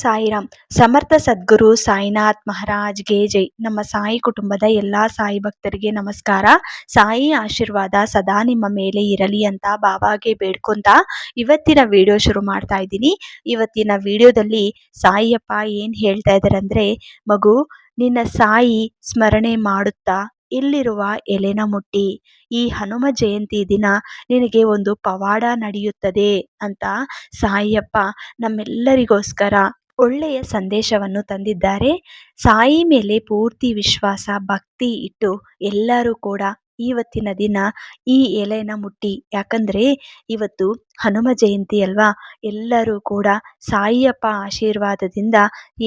ಸಾಯಿರಾಮ್. ಸಮರ್ಥ ಸದ್ಗುರು ಸಾಯಿನಾಥ್ ಮಹಾರಾಜ್ಗೆ ಜೈ. ನಮ್ಮ ಸಾಯಿ ಕುಟುಂಬದ ಎಲ್ಲಾ ಸಾಯಿ ಭಕ್ತರಿಗೆ ನಮಸ್ಕಾರ. ಸಾಯಿ ಆಶೀರ್ವಾದ ಸದಾ ನಿಮ್ಮ ಮೇಲೆ ಇರಲಿ ಅಂತ ಬಾಬಾಗೆ ಬೇಡ್ಕೊಂತ ಇವತ್ತಿನ ವಿಡಿಯೋ ಶುರು ಮಾಡ್ತಾ ಇದ್ದೀನಿ. ಇವತ್ತಿನ ವಿಡಿಯೋದಲ್ಲಿ ಸಾಯಿಯಪ್ಪ ಏನ್ ಹೇಳ್ತಾ ಇದ್ದಾರೆ ಅಂದ್ರೆ, ಮಗು ನಿನ್ನ ಸಾಯಿ ಸ್ಮರಣೆ ಮಾಡುತ್ತಾ ಇಲ್ಲಿರುವ ಎಲೆನ ಮುಟ್ಟಿ, ಈ ಹನುಮ ಜಯಂತಿ ದಿನ ನಿನಗೆ ಒಂದು ಪವಾಡ ನಡೆಯುತ್ತದೆ ಅಂತ ಸಾಯಿಯಪ್ಪ ನಮ್ಮೆಲ್ಲರಿಗೋಸ್ಕರ ಒಳ್ಳೆಯ ಸಂದೇಶವನ್ನು ತಂದಿದ್ದಾರೆ. ಸಾಯಿ ಮೇಲೆ ಪೂರ್ತಿ ವಿಶ್ವಾಸ ಭಕ್ತಿ ಇಟ್ಟು ಎಲ್ಲರೂ ಕೂಡ ಇವತ್ತಿನ ದಿನ ಈ ಎಲೆನ ಮುಟ್ಟಿ, ಯಾಕಂದ್ರೆ ಇವತ್ತು ಹನುಮ ಜಯಂತಿ ಅಲ್ವಾ. ಎಲ್ಲರೂ ಕೂಡ ಸಾಯಿಯಪ್ಪ ಆಶೀರ್ವಾದದಿಂದ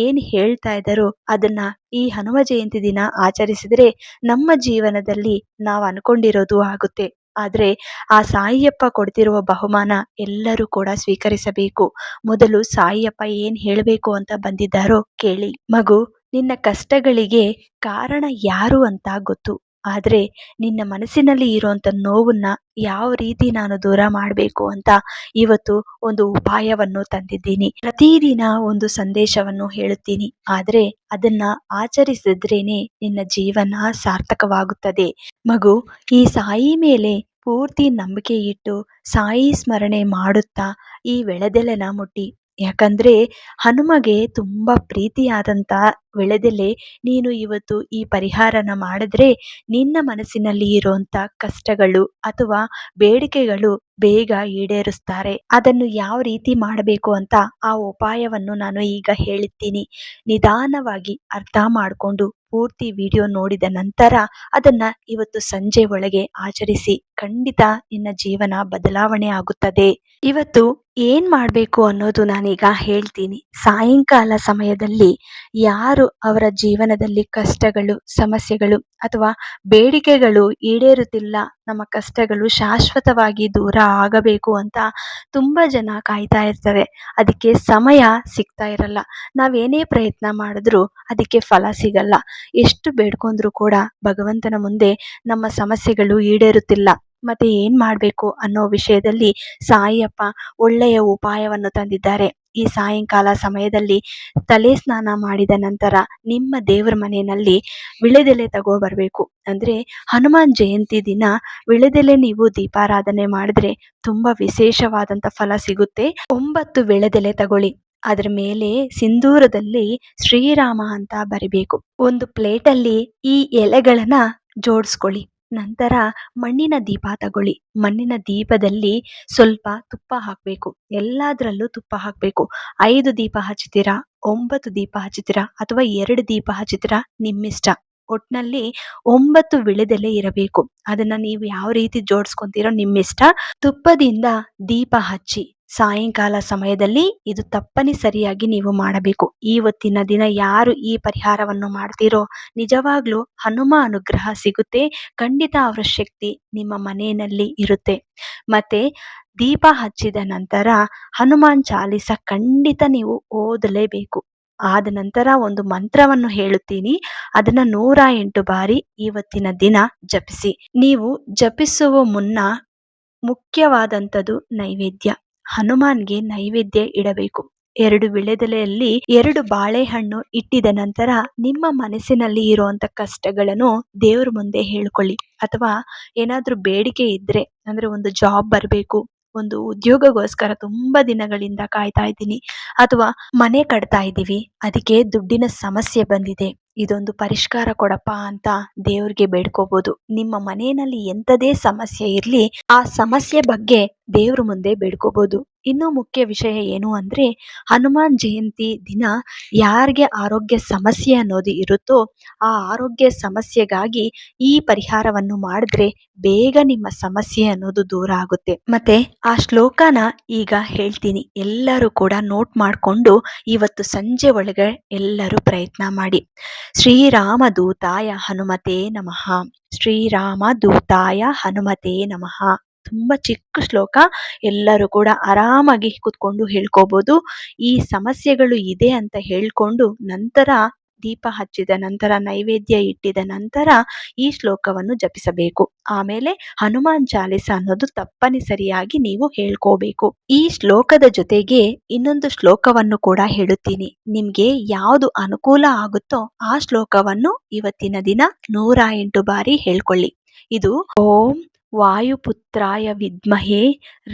ಏನು ಹೇಳ್ತಾ ಇದ್ದಾರೋ ಅದನ್ನ ಈ ಹನುಮ ಜಯಂತಿ ದಿನ ಆಚರಿಸಿದ್ರೆ ನಮ್ಮ ಜೀವನದಲ್ಲಿ ನಾವು ಅನ್ಕೊಂಡಿರೋದು ಆಗುತ್ತೆ. ಆದ್ರೆ ಆ ಸಾಯಿಯಪ್ಪ ಕೊಡ್ತಿರುವ ಬಹುಮಾನ ಎಲ್ಲರೂ ಕೂಡ ಸ್ವೀಕರಿಸಬೇಕು. ಮೊದಲು ಸಾಯಿಯಪ್ಪ ಏನ್ ಹೇಳಬೇಕು ಅಂತ ಬಂದಿದ್ದಾರೋ ಕೇಳಿ. ಮಗು, ನಿನ್ನ ಕಷ್ಟಗಳಿಗೆ ಕಾರಣ ಯಾರು ಅಂತ ಗೊತ್ತು. ಆದ್ರೆ ನಿನ್ನ ಮನಸ್ಸಿನಲ್ಲಿ ಇರುವಂತ ನೋವನ್ನ ಯಾವ ರೀತಿ ನಾನು ದೂರ ಮಾಡಬೇಕು ಅಂತ ಇವತ್ತು ಒಂದು ಉಪಾಯವನ್ನು ತಂದಿದ್ದೀನಿ. ಪ್ರತಿದಿನ ಒಂದು ಸಂದೇಶವನ್ನು ಹೇಳುತ್ತೀನಿ, ಆದ್ರೆ ಅದನ್ನ ಆಚರಿಸಿದ್ರೇನೆ ನಿನ್ನ ಜೀವನ ಸಾರ್ಥಕವಾಗುತ್ತದೆ. ಮಗು, ಈ ಸಾಯಿ ಮೇಲೆ ಪೂರ್ತಿ ನಂಬಿಕೆ ಇಟ್ಟು ಸಾಯಿ ಸ್ಮರಣೆ ಮಾಡುತ್ತಾ ಈ ವಿಳೆದೆಲೆನ ಮುಟ್ಟಿ. ಯಾಕಂದ್ರೆ ಹನುಮಗೆ ತುಂಬಾ ಪ್ರೀತಿಯಾದಂತ ವಿಳೆದೆಲೆ. ನೀನು ಇವತ್ತು ಈ ಪರಿಹಾರನ ಮಾಡಿದ್ರೆ ನಿನ್ನ ಮನಸ್ಸಿನಲ್ಲಿ ಇರುವಂತ ಕಷ್ಟಗಳು ಅಥವಾ ಬೇಡಿಕೆಗಳು ಬೇಗ ಈಡೇರಿಸ್ತಾರೆ. ಅದನ್ನು ಯಾವ ರೀತಿ ಮಾಡಬೇಕು ಅಂತ ಆ ಉಪಾಯವನ್ನು ನಾನು ಈಗ ಹೇಳುತ್ತೀನಿ. ನಿಧಾನವಾಗಿ ಅರ್ಥ ಮಾಡಿಕೊಂಡು ಪೂರ್ತಿ ವಿಡಿಯೋ ನೋಡಿದ ನಂತರ ಅದನ್ನ ಇವತ್ತು ಸಂಜೆ ಒಳಗೆ ಆಚರಿಸಿ. ಖಂಡಿತ ನಿನ್ನ ಜೀವನ ಬದಲಾವಣೆ ಆಗುತ್ತದೆ. ಇವತ್ತು ಏನ್ ಮಾಡಬೇಕು ಅನ್ನೋದು ನಾನೀಗ ಹೇಳ್ತೀನಿ. ಸಾಯಂಕಾಲ ಸಮಯದಲ್ಲಿ ಯಾರು ಅವರ ಜೀವನದಲ್ಲಿ ಕಷ್ಟಗಳು, ಸಮಸ್ಯೆಗಳು ಅಥವಾ ಬೇಡಿಕೆಗಳು ಈಡೇರುತ್ತಿಲ್ಲ, ನಮ್ಮ ಕಷ್ಟಗಳು ಶಾಶ್ವತವಾಗಿ ದೂರ ಆಗಬೇಕು ಅಂತ ತುಂಬಾ ಜನ ಕಾಯ್ತಾ ಇರ್ತಾರೆ. ಅದಕ್ಕೆ ಸಮಯ ಸಿಗ್ತಾ ಇರಲ್ಲ. ನಾವೇನೇ ಪ್ರಯತ್ನ ಮಾಡಿದ್ರು ಅದಕ್ಕೆ ಫಲ ಸಿಗಲ್ಲ. ಎಷ್ಟು ಬೇಡ್ಕೊಂಡ್ರು ಕೂಡ ಭಗವಂತನ ಮುಂದೆ ನಮ್ಮ ಸಮಸ್ಯೆಗಳು ಈಡೇರುತ್ತಿಲ್ಲ. ಮತ್ತೆ ಏನ್ ಮಾಡಬೇಕು ಅನ್ನೋ ವಿಷಯದಲ್ಲಿ ಸಾಯಿಯಪ್ಪ ಒಳ್ಳೆಯ ಉಪಾಯವನ್ನು ತಂದಿದ್ದಾರೆ. ಈ ಸಾಯಂಕಾಲ ಸಮಯದಲ್ಲಿ ತಲೆ ಸ್ನಾನ ಮಾಡಿದ ನಂತರ ನಿಮ್ಮ ದೇವರ ಮನೆಯಲ್ಲಿ ವಿಳೆದೆಲೆ ತಗೋ ಬರಬೇಕು. ಅಂದ್ರೆ ಹನುಮಾನ್ ಜಯಂತಿ ದಿನ ವಿಳೆದೆಲೆ ನೀವು ದೀಪಾರಾಧನೆ ಮಾಡಿದ್ರೆ ತುಂಬಾ ವಿಶೇಷವಾದಂತ ಫಲ ಸಿಗುತ್ತೆ. 9 ವಿಳೆದೆಲೆ ತಗೊಳ್ಳಿ. ಅದ್ರ ಮೇಲೆ ಸಿಂಧೂರದಲ್ಲಿ ಶ್ರೀರಾಮ ಅಂತ ಬರಿಬೇಕು. ಒಂದು ಪ್ಲೇಟಲ್ಲಿ ಈ ಎಲೆಗಳನ್ನ ಜೋಡಿಸ್ಕೊಳ್ಳಿ. ನಂತರ ಮಣ್ಣಿನ ದೀಪ ತಗೊಳ್ಳಿ. ಮಣ್ಣಿನ ದೀಪದಲ್ಲಿ ಸ್ವಲ್ಪ ತುಪ್ಪ ಹಾಕಬೇಕು. ಎಲ್ಲದರಲ್ಲೂ ತುಪ್ಪ ಹಾಕಬೇಕು. 5 ದೀಪ ಹಚ್ತೀರಾ, 9 ದೀಪ ಹಚ್ತೀರಾ ಅಥವಾ 2 ದೀಪ ಹಚ್ತೀರಾ, ನಿಮ್ಮಿಷ್ಟ. ಒಟ್ನಲ್ಲಿ 9 ವಿಳೆದೆಲೆ ಇರಬೇಕು. ಅದನ್ನ ನೀವು ಯಾವ ರೀತಿ ಜೋಡಿಸ್ಕೊಂತೀರೋ ನಿಮ್ಮಿಷ್ಟ. ತುಪ್ಪದಿಂದ ದೀಪ ಹಚ್ಚಿ ಸಾಯಂಕಾಲ ಸಮಯದಲ್ಲಿ ಇದು ತಪ್ಪನಿಸರಿಯಾಗಿ ನೀವು ಮಾಡಬೇಕು. ಇವತ್ತಿನ ದಿನ ಯಾರು ಈ ಪರಿಹಾರವನ್ನು ಮಾಡ್ತೀರೋ ನಿಜವಾಗ್ಲೂ ಹನುಮ ಅನುಗ್ರಹ ಸಿಗುತ್ತೆ. ಖಂಡಿತ ಅವರ ಶಕ್ತಿ ನಿಮ್ಮ ಮನೆಯಲ್ಲಿ ಇರುತ್ತೆ. ಮತ್ತೆ ದೀಪ ಹಚ್ಚಿದ ನಂತರ ಹನುಮಾನ್ ಚಾಲಿಸ ಖಂಡಿತ ನೀವು ಓದಲೇಬೇಕು. ಆದ ನಂತರ ಒಂದು ಮಂತ್ರವನ್ನು ಹೇಳುತ್ತೀನಿ, ಅದನ್ನ 108 ಬಾರಿ ಇವತ್ತಿನ ದಿನ ಜಪಿಸಿ. ನೀವು ಜಪಿಸುವ ಮುನ್ನ ಮುಖ್ಯವಾದಂಥದ್ದು ನೈವೇದ್ಯ. ಹನುಮಾನ್ಗೆ ನೈವೇದ್ಯ ಇಡಬೇಕು. 2 ವಿಳೆದೆಲೆಯಲ್ಲಿ 2 ಬಾಳೆಹಣ್ಣು ಇಟ್ಟಿದ ನಂತರ ನಿಮ್ಮ ಮನಸ್ಸಿನಲ್ಲಿ ಇರುವಂತ ಕಷ್ಟಗಳನ್ನು ದೇವ್ರ ಮುಂದೆ ಹೇಳ್ಕೊಳ್ಳಿ. ಅಥವಾ ಏನಾದ್ರೂ ಬೇಡಿಕೆ ಇದ್ರೆ, ಅಂದ್ರೆ ಒಂದು ಜಾಬ್ ಬರಬೇಕು, ಒಂದು ಉದ್ಯೋಗಗೋಸ್ಕರ ತುಂಬಾ ದಿನಗಳಿಂದ ಕಾಯ್ತಾ ಇದ್ದೀನಿ, ಅಥವಾ ಮನೆ ಕಟ್ತಾ ಇದ್ದೀವಿ, ಅದಕ್ಕೆ ದುಡ್ಡಿನ ಸಮಸ್ಯೆ ಬಂದಿದೆ, ಇದೊಂದು ಪರಿಷ್ಕಾರ ಕೊಡಪ್ಪ ಅಂತ ದೇವ್ರಿಗೆ ಬೇಡ್ಕೋಬಹುದು. ನಿಮ್ಮ ಮನೆಯಲ್ಲಿ ಎಂಥದೇ ಸಮಸ್ಯೆ ಇರ್ಲಿ, ಆ ಸಮಸ್ಯೆ ಬಗ್ಗೆ ದೇವ್ರ ಮುಂದೆ ಬೇಡ್ಕೋಬಹುದು. ಇನ್ನೂ ಮುಖ್ಯ ವಿಷಯ ಏನು ಅಂದ್ರೆ, ಹನುಮಾನ್ ಜಯಂತಿ ದಿನ ಯಾರಿಗೆ ಆರೋಗ್ಯ ಸಮಸ್ಯೆ ಅನ್ನೋದು ಇರುತ್ತೋ ಆ ಆರೋಗ್ಯ ಸಮಸ್ಯೆಗಾಗಿ ಈ ಪರಿಹಾರವನ್ನು ಮಾಡಿದ್ರೆ ಬೇಗ ನಿಮ್ಮ ಸಮಸ್ಯೆ ಅನ್ನೋದು ದೂರ ಆಗುತ್ತೆ. ಮತ್ತೆ ಆ ಶ್ಲೋಕನ ಈಗ ಹೇಳ್ತೀನಿ, ಎಲ್ಲರೂ ಕೂಡ ನೋಟ್ ಮಾಡಿಕೊಂಡು ಇವತ್ತು ಸಂಜೆ ಒಳಗೆ ಎಲ್ಲರೂ ಪ್ರಯತ್ನ ಮಾಡಿ. ಶ್ರೀರಾಮ ದೂತಾಯ ಹನುಮತೆ ನಮಃ. ಶ್ರೀರಾಮ ದೂತಾಯ ಹನುಮತೆ ನಮಃ. ತುಂಬಾ ಚಿಕ್ಕ ಶ್ಲೋಕ, ಎಲ್ಲರೂ ಕೂಡ ಆರಾಮಾಗಿ ಕೂತ್ಕೊಂಡು ಹೇಳ್ಕೋಬಹುದು. ಈ ಸಮಸ್ಯೆಗಳು ಇದೆ ಅಂತ ಹೇಳ್ಕೊಂಡು ನಂತರ ದೀಪ ಹಚ್ಚಿದ ನಂತರ ನೈವೇದ್ಯ ಇಟ್ಟಿದ ನಂತರ ಈ ಶ್ಲೋಕವನ್ನು ಜಪಿಸಬೇಕು. ಆಮೇಲೆ ಹನುಮಾನ್ ಚಾಲಿಸ ಅನ್ನೋದು ತಪ್ಪನಿಸರಿಯಾಗಿ ನೀವು ಹೇಳ್ಕೋಬೇಕು. ಈ ಶ್ಲೋಕದ ಜೊತೆಗೆ ಇನ್ನೊಂದು ಶ್ಲೋಕವನ್ನು ಕೂಡ ಹೇಳುತ್ತೀನಿ. ನಿಮ್ಗೆ ಯಾವುದು ಅನುಕೂಲ ಆಗುತ್ತೋ ಆ ಶ್ಲೋಕವನ್ನು ಇವತ್ತಿನ ದಿನ 108 ಬಾರಿ ಹೇಳ್ಕೊಳ್ಳಿ. ಇದು ಓಂ ವಾಯುಪುತ್ರಾಯ ವಿದ್ಮಹೇ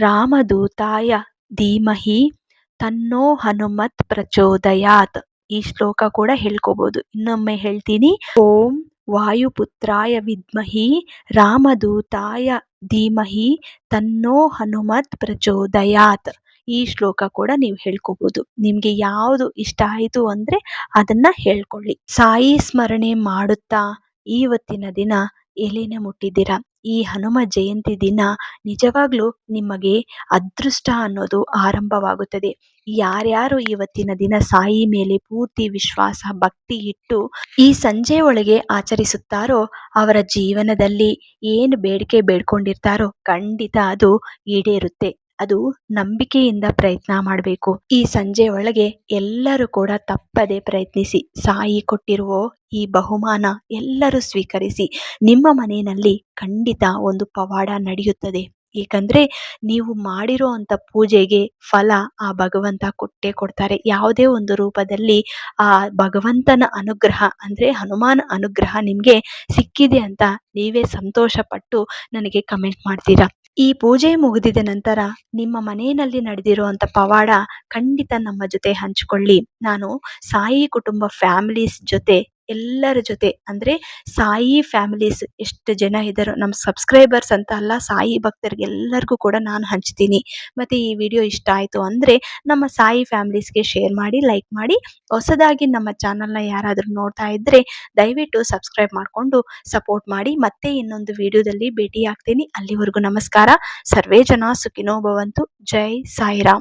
ರಾಮದೂತಾಯ ಧೀಮಹಿ ತನ್ನೋ ಹನುಮತ್ ಪ್ರಚೋದಯಾತ್. ಈ ಶ್ಲೋಕ ಕೂಡ ಹೇಳ್ಕೋಬಹುದು. ಇನ್ನೊಮ್ಮೆ ಹೇಳ್ತೀನಿ. ಓಂ ವಾಯುಪುತ್ರಾಯ ವಿದ್ಮಹಿ ರಾಮದೂತಾಯ ಧೀಮಹಿ ತನ್ನೋ ಹನುಮತ್ ಪ್ರಚೋದಯಾತ್. ಈ ಶ್ಲೋಕ ಕೂಡ ನೀವು ಹೇಳ್ಕೋಬಹುದು. ನಿಮ್ಗೆ ಯಾವುದು ಇಷ್ಟ ಆಯಿತು ಅಂದ್ರೆ ಅದನ್ನ ಹೇಳ್ಕೊಳ್ಳಿ. ಸಾಯಿ ಸ್ಮರಣೆ ಮಾಡುತ್ತಾ ಇವತ್ತಿನ ದಿನ ಎಲೆನೆ ಮುಟ್ಟಿದ್ದೀರಾ. ಈ ಹನುಮ ಜಯಂತಿ ದಿನ ನಿಜವಾಗ್ಲೂ ನಿಮಗೆ ಅದೃಷ್ಟ ಅನ್ನೋದು ಆರಂಭವಾಗುತ್ತದೆ. ಯಾರ್ಯಾರು ಇವತ್ತಿನ ದಿನ ಸಾಯಿ ಮೇಲೆ ಪೂರ್ತಿ ವಿಶ್ವಾಸ ಭಕ್ತಿ ಇಟ್ಟು ಈ ಸಂಜೆ ಒಳಗೆ ಆಚರಿಸುತ್ತಾರೋ ಅವರ ಜೀವನದಲ್ಲಿ ಏನು ಬೇಡಿಕೆ ಬೇಡ್ಕೊಂಡಿರ್ತಾರೋ ಖಂಡಿತ ಅದು ಈಡೇರುತ್ತೆ. ಅದು ನಂಬಿಕೆಯಿಂದ ಪ್ರಯತ್ನ ಮಾಡಬೇಕು. ಈ ಸಂಜೆ ಒಳಗೆ ಎಲ್ಲರೂ ಕೂಡ ತಪ್ಪದೆ ಪ್ರಯತ್ನಿಸಿ. ಸಾಯಿ ಕೊಟ್ಟಿರುವ ಈ ಬಹುಮಾನ ಎಲ್ಲರೂ ಸ್ವೀಕರಿಸಿ. ನಿಮ್ಮ ಮನೆಯಲ್ಲಿ ಖಂಡಿತ ಒಂದು ಪವಾಡ ನಡೆಯುತ್ತದೆ. ಏಕೆಂದ್ರೆ ನೀವು ಮಾಡಿರೋ ಅಂತ ಪೂಜೆಗೆ ಫಲ ಆ ಭಗವಂತ ಕೊಟ್ಟೇ ಕೊಡ್ತಾರೆ. ಯಾವುದೇ ಒಂದು ರೂಪದಲ್ಲಿ ಆ ಭಗವಂತನ ಅನುಗ್ರಹ ಅಂದ್ರೆ ಹನುಮಾನ್ ಅನುಗ್ರಹ ನಿಮ್ಗೆ ಸಿಕ್ಕಿದೆ ಅಂತ ನೀವೇ ಸಂತೋಷ ಪಟ್ಟು ನನಗೆ ಕಮೆಂಟ್ ಮಾಡ್ತೀರಾ. ಈ ಪೂಜೆ ಮುಗಿದಿದ ನಂತರ ನಿಮ್ಮ ಮನೆಯಲ್ಲಿ ನಡೆದಿರುವಂತ ಪವಾಡ ಖಂಡಿತ ನಮ್ಮ ಜೊತೆ ಹಂಚಿಕೊಳ್ಳಿ. ನಾನು ಸಾಯಿ ಕುಟುಂಬ ಫ್ಯಾಮಿಲೀಸ್ ಜೊತೆ ಎಲ್ಲರ ಜೊತೆ ಅಂದ್ರೆ ಸಾಯಿ ಫ್ಯಾಮಿಲೀಸ್ ಎಷ್ಟು ಜನ ಇದ್ದಾರೋ ನಮ್ಮ ಸಬ್ಸ್ಕ್ರೈಬರ್ಸ್ ಅಂತ ಅಲ್ಲ, ಸಾಯಿ ಭಕ್ತರಿಗೆ ಎಲ್ಲರಿಗೂ ಕೂಡ ನಾನು ಹಂಚ್ತೀನಿ. ಮತ್ತೆ ಈ ವಿಡಿಯೋ ಇಷ್ಟ ಆಯಿತು ಅಂದ್ರೆ ನಮ್ಮ ಸಾಯಿ ಫ್ಯಾಮಿಲೀಸ್ಗೆ ಶೇರ್ ಮಾಡಿ, ಲೈಕ್ ಮಾಡಿ. ಹೊಸದಾಗಿ ನಮ್ಮ ಚಾನಲ್ನ ಯಾರಾದರೂ ನೋಡ್ತಾ ಇದ್ರೆ ದಯವಿಟ್ಟು ಸಬ್ಸ್ಕ್ರೈಬ್ ಮಾಡಿಕೊಂಡು ಸಪೋರ್ಟ್ ಮಾಡಿ. ಮತ್ತೆ ಇನ್ನೊಂದು ವಿಡಿಯೋದಲ್ಲಿ ಭೇಟಿ ಆಗ್ತೀನಿ. ಅಲ್ಲಿವರೆಗೂ ನಮಸ್ಕಾರ. ಸರ್ವೇ ಜನ ಸುಖಿನೋ ಭವಂತು. ಜೈ ಸಾಯಿರಾಮ್.